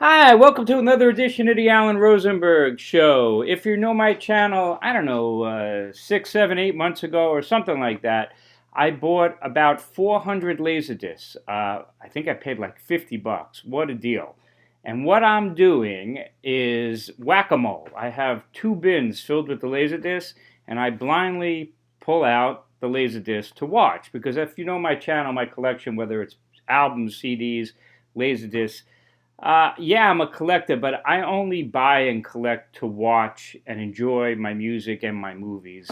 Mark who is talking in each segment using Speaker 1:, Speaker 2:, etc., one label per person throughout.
Speaker 1: Hi, welcome to another edition of the Alan Rosenberg Show. If you know my channel, I don't know, 6, 7, 8 months ago or something like that, I bought about 400 Laserdiscs. I think I paid like $50. What a deal. And what I'm doing is whack-a-mole. I have 2 bins filled with the Laserdiscs, and I blindly pull out the Laserdisc to watch. Because if you know my channel, my collection, whether it's albums, CDs, Laserdiscs, yeah, I'm a collector, but I only buy and collect to watch and enjoy my music and my movies.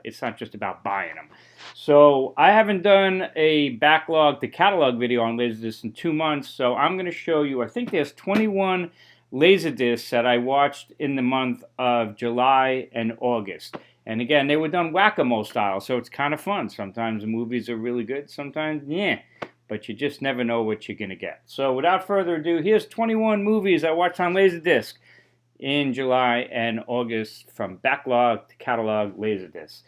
Speaker 1: It's not just about buying them. So I haven't done a backlog to catalog video on Laserdisc in 2 months, so I'm going to show you, I think there's 21 Laserdiscs that I watched in the month of July and August. And again, they were done whack-a-mole style, so it's kind of fun. Sometimes the movies are really good, sometimes, yeah. But you just never know what you're going to get. So without further ado, here's 21 movies I watched on Laserdisc in July and August from backlog to catalog Laserdisc.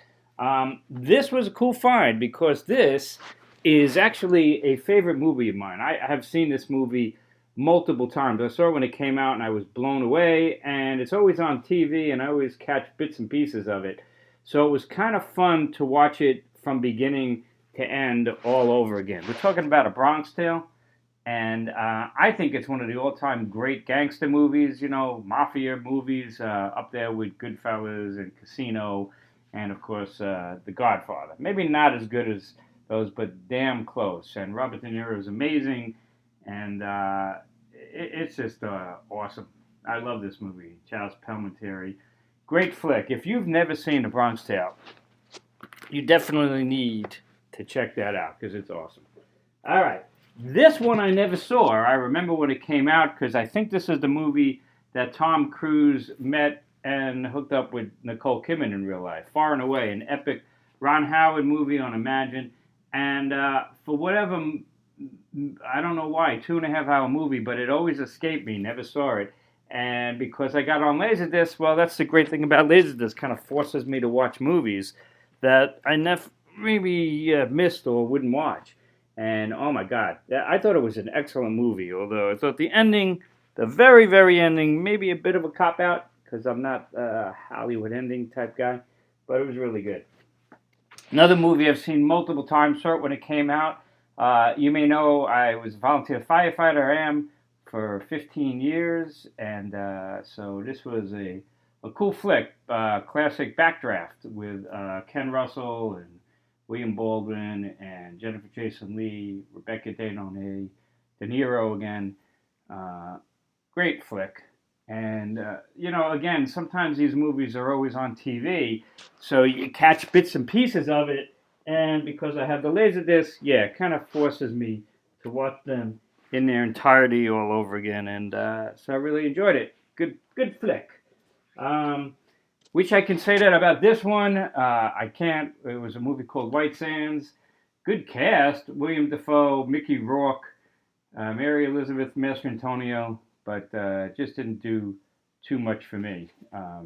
Speaker 1: This was a cool find because this is actually a favorite movie of mine. I have seen this movie multiple times. I saw it when it came out and I was blown away, and it's always on TV and I always catch bits and pieces of it. So it was kind of fun to watch it from beginning to end all over again. We're talking about A Bronx Tale, and I think it's one of the all-time great gangster movies, you know, mafia movies, up there with Goodfellas and Casino, and of course, The Godfather. Maybe not as good as those, but damn close. And Robert De Niro is amazing, and it's just awesome. I love this movie, Charles Palminteri. Great flick. If you've never seen A Bronx Tale, you definitely need to check that out because it's awesome. All right. This one I never saw. I remember when it came out because I think this is the movie that Tom Cruise met and hooked up with Nicole Kidman in real life. Far and Away, an epic Ron Howard movie on Imagine. And for whatever, I don't know why, 2.5 hour movie, but it always escaped me. Never saw it. And because I got on Laserdisc, well, that's the great thing about Laserdisc. Kind of forces me to watch movies that I never maybe missed or wouldn't watch. And oh my God, I thought it was an excellent movie. Although I thought the ending, the very, very ending, maybe a bit of a cop out because I'm not a Hollywood ending type guy, but it was really good. Another movie I've seen multiple times, saw it when it came out. You may know I was a volunteer firefighter. I am for 15 years, and so this was a cool flick, classic Backdraft with Ken Russell and William Baldwin and Jennifer Jason Leigh, Rebecca De Niro again. Great flick. And, you know, again, sometimes these movies are always on TV, so you catch bits and pieces of it. And because I have the Laserdisc, yeah, it kind of forces me to watch them in their entirety all over again. And so I really enjoyed it. Good flick. Wish I can say that about this one. I can't. It was a movie called White Sands. Good cast. William Dafoe, Mickey Rourke, Mary Elizabeth Mastrantonio, but just didn't do too much for me. A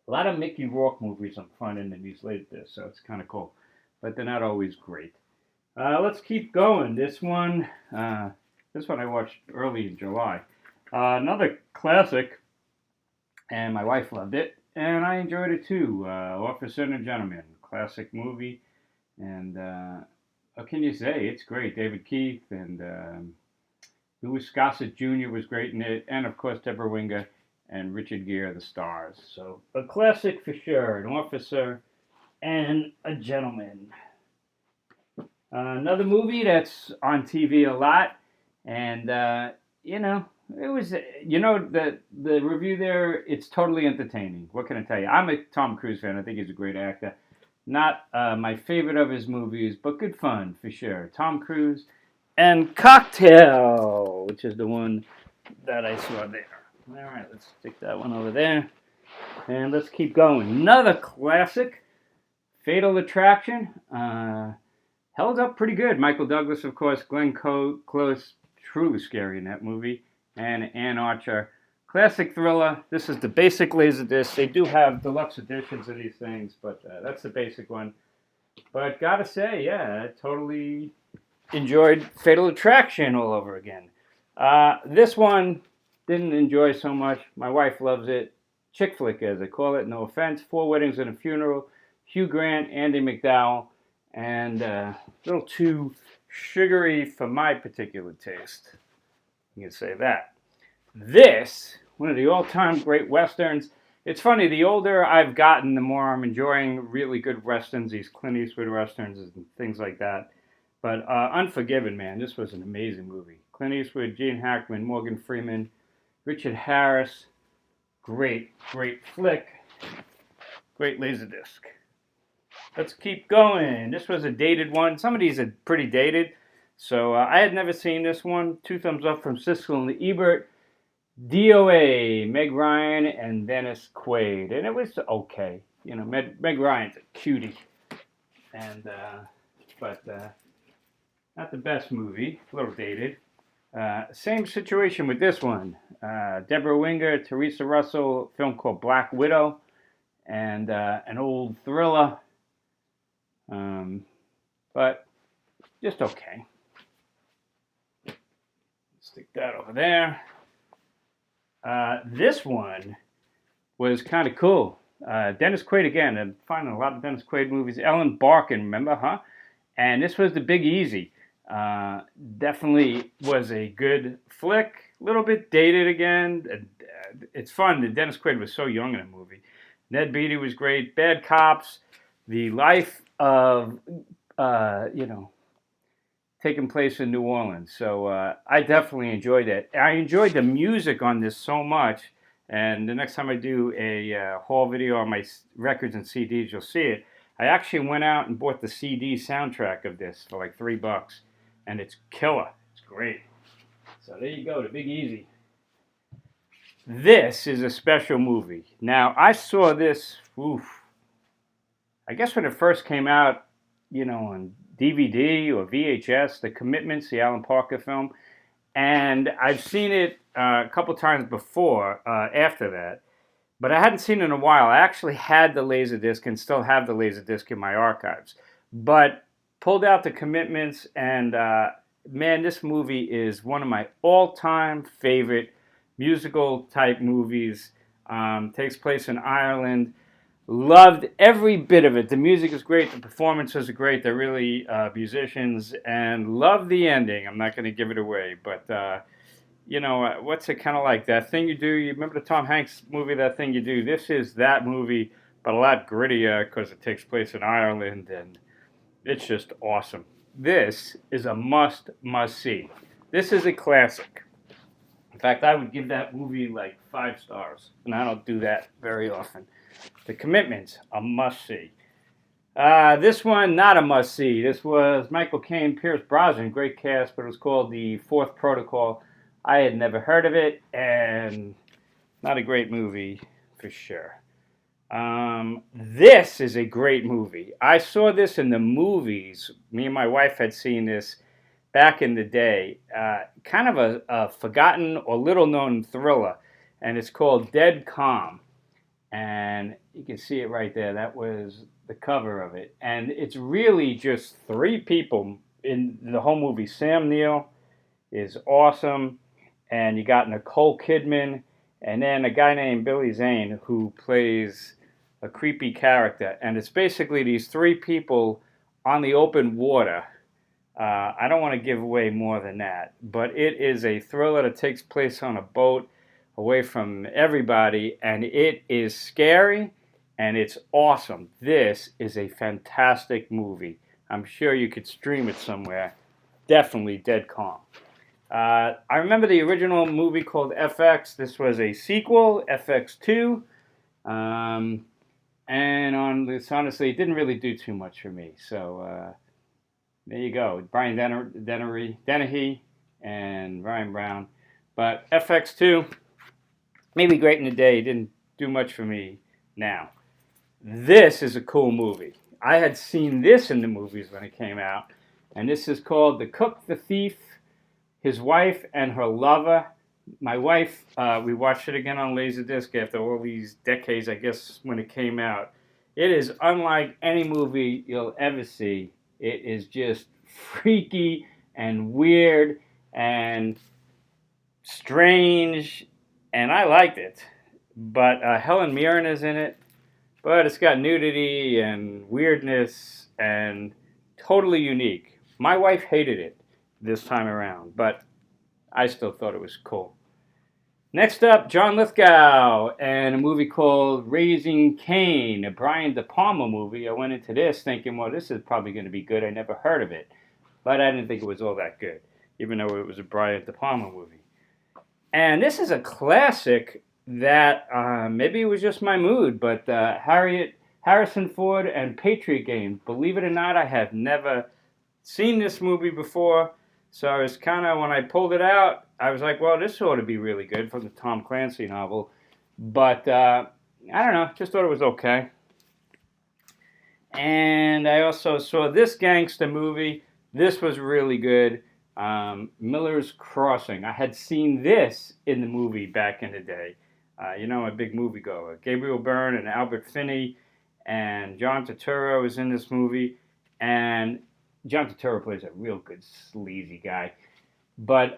Speaker 1: lot of Mickey Rourke movies I'm finding in these latest, so it's kind of cool. But they're not always great. Let's keep going. This one I watched early in July. Another classic, and my wife loved it, and I enjoyed it too. Officer and a Gentleman, classic movie, and what can you say? It's great. David Keith and Louis Gossett Jr. was great in it, and of course Deborah Winger and Richard Gere, the stars. So a classic for sure. An Officer and a Gentleman. Another movie that's on TV a lot, and you know, it was, you know, the review there, it's totally entertaining. What can I tell you? I'm a Tom Cruise fan. I think he's a great actor. Not my favorite of his movies, but good fun for sure. Tom Cruise and Cocktail, which is the one that I saw there. All right, let's stick that one over there. And let's keep going. Another classic, Fatal Attraction. Held up pretty good. Michael Douglas, of course, Glenn Close, truly scary in that movie, and Ann Archer. Classic thriller. This is the basic Laserdisc. They do have deluxe editions of these things, but that's the basic one. But gotta say, yeah, I totally enjoyed Fatal Attraction all over again. This one didn't enjoy so much. My wife loves it. Chick flick, as they call it. No offense. Four Weddings and a Funeral. Hugh Grant, Andy McDowell, and a little too sugary for my particular taste. You can say that. This, one of the all-time great westerns. It's funny, the older I've gotten, the more I'm enjoying really good westerns, these Clint Eastwood westerns and things like that. But Unforgiven, man, this was an amazing movie. Clint Eastwood, Gene Hackman, Morgan Freeman, Richard Harris. Great, great flick. Great Laserdisc. Let's keep going. This was a dated one. Some of these are pretty dated. So I had never seen this one. 2 thumbs up from Siskel and Ebert. DOA, Meg Ryan and Dennis Quaid. And it was okay. You know, Meg Ryan's a cutie. And, but not the best movie. A little dated. Same situation with this one. Deborah Winger, Teresa Russell, a film called Black Widow. And an old thriller. But just okay. Stick that over there. This one was kind of cool. Dennis Quaid again. I'm finding a lot of Dennis Quaid movies. Ellen Barkin, remember, huh? And this was The Big Easy. Definitely was a good flick. A little bit dated again. It's fun. Dennis Quaid was so young in the movie. Ned Beatty was great. Bad Cops. The life of, taking place in New Orleans. So I definitely enjoyed it. I enjoyed the music on this so much. And the next time I do a haul video on my records and CDs, you'll see it. I actually went out and bought the CD soundtrack of this for like $3. And it's killer. It's great. So there you go, The Big Easy. This is a special movie. Now, I saw this, I guess when it first came out, on DVD or VHS, The Commitments, the Alan Parker film. And I've seen it a couple times before, after that. But I hadn't seen it in a while. I actually had the Laserdisc and still have the Laserdisc in my archives. But pulled out The Commitments, and man, this movie is one of my all-time favorite musical-type movies. Takes place in Ireland. Loved every bit of it. The music is great. The performances are great. They're really musicians. And loved the ending. I'm not going to give it away. But, what's it kind of like? That Thing You Do? You remember the Tom Hanks movie, That Thing You Do? This is that movie, but a lot grittier because it takes place in Ireland. And it's just awesome. This is a must-see. This is a classic. In fact, I would give that movie like 5 stars. And I don't do that very often. The Commitments, a must-see. This one, not a must-see. This was Michael Caine, Pierce Brosnan, great cast, but it was called The Fourth Protocol. I had never heard of it, and not a great movie for sure. This is a great movie. I saw this in the movies. Me and my wife had seen this back in the day. Kind of a forgotten or little-known thriller, and it's called Dead Calm. And you can see it right there. That was the cover of it. And it's really just 3 people in the whole movie. Sam Neill is awesome. And you got Nicole Kidman. And then a guy named Billy Zane who plays a creepy character. And it's basically these 3 people on the open water. I don't want to give away more than that. But it is a thriller that takes place on a boat away from everybody, and it is scary, and it's awesome. This is a fantastic movie. I'm sure you could stream it somewhere. Definitely Dead Calm. I remember the original movie called FX. This was a sequel, FX2. And on this, honestly, it didn't really do too much for me. So there you go. Brian Dennehy and Ryan Brown. But FX2, maybe great in the day, didn't do much for me now. This is a cool movie. I had seen this in the movies when it came out. And this is called The Cook, the Thief, His Wife, and Her Lover. My wife, we watched it again on Laserdisc after all these decades, I guess, when it came out. It is unlike any movie you'll ever see. It is just freaky and weird, and strange, and I liked it. But Helen Mirren is in it, but it's got nudity and weirdness and totally unique. My wife hated it this time around, but I still thought it was cool. Next up, John Lithgow and a movie called Raising Cain, a Brian De Palma movie. I went into this thinking, well, this is probably going to be good. I never heard of it, but I didn't think it was all that good, even though it was a Brian De Palma movie. And this is a classic that maybe it was just my mood, but Harrison Ford and Patriot Games. Believe it or not, I have never seen this movie before. So I was kind of, when I pulled it out, I was like, well, this ought to be really good from the Tom Clancy novel. But I don't know, just thought it was okay. And I also saw this gangster movie. This was really good. Miller's Crossing. I had seen this in the movie back in the day. I'm a big moviegoer. Gabriel Byrne and Albert Finney and John Turturro is in this movie. And John Turturro plays a real good sleazy guy. But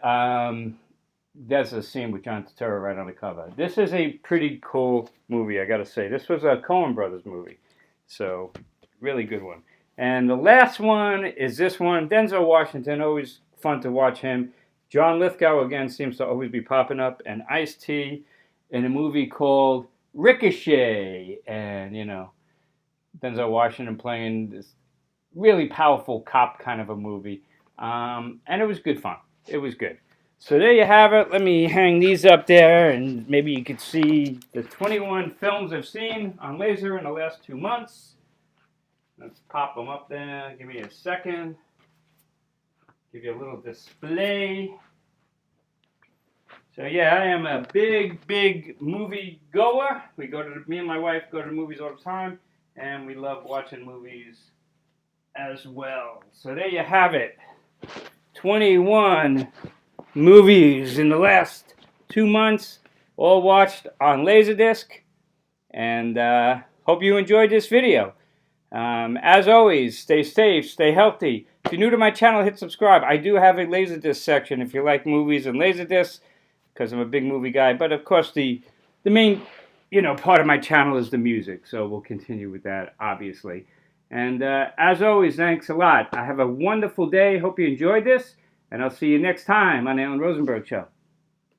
Speaker 1: there's a scene with John Turturro right on the cover. This is a pretty cool movie, I gotta say. This was a Coen Brothers movie. So, really good one. And the last one is this one. Denzel Washington, always fun to watch him. John Lithgow, again, seems to always be popping up. And Ice-T in a movie called Ricochet. And, Denzel Washington playing this really powerful cop kind of a movie. And it was good fun. It was good. So there you have it. Let me hang these up there, and maybe you could see the 21 films I've seen on laser in the last 2 months. Let's pop them up there. Give me a second. Give you a little display. So yeah, I am a big movie goer. Me and my wife go to the movies all the time, and we love watching movies as well. So there you have it. 21 movies in the last 2 months, all watched on Laserdisc. And hope you enjoyed this video. As always, stay safe, stay healthy. If you're new to my channel, hit subscribe. I do have a Laserdisc section if you like movies and Laserdiscs, because I'm a big movie guy. But of course, the main part of my channel is the music. So we'll continue with that, obviously. And as always, thanks a lot. I have a wonderful day. Hope you enjoyed this. And I'll see you next time on the Alan Rosenberg Show.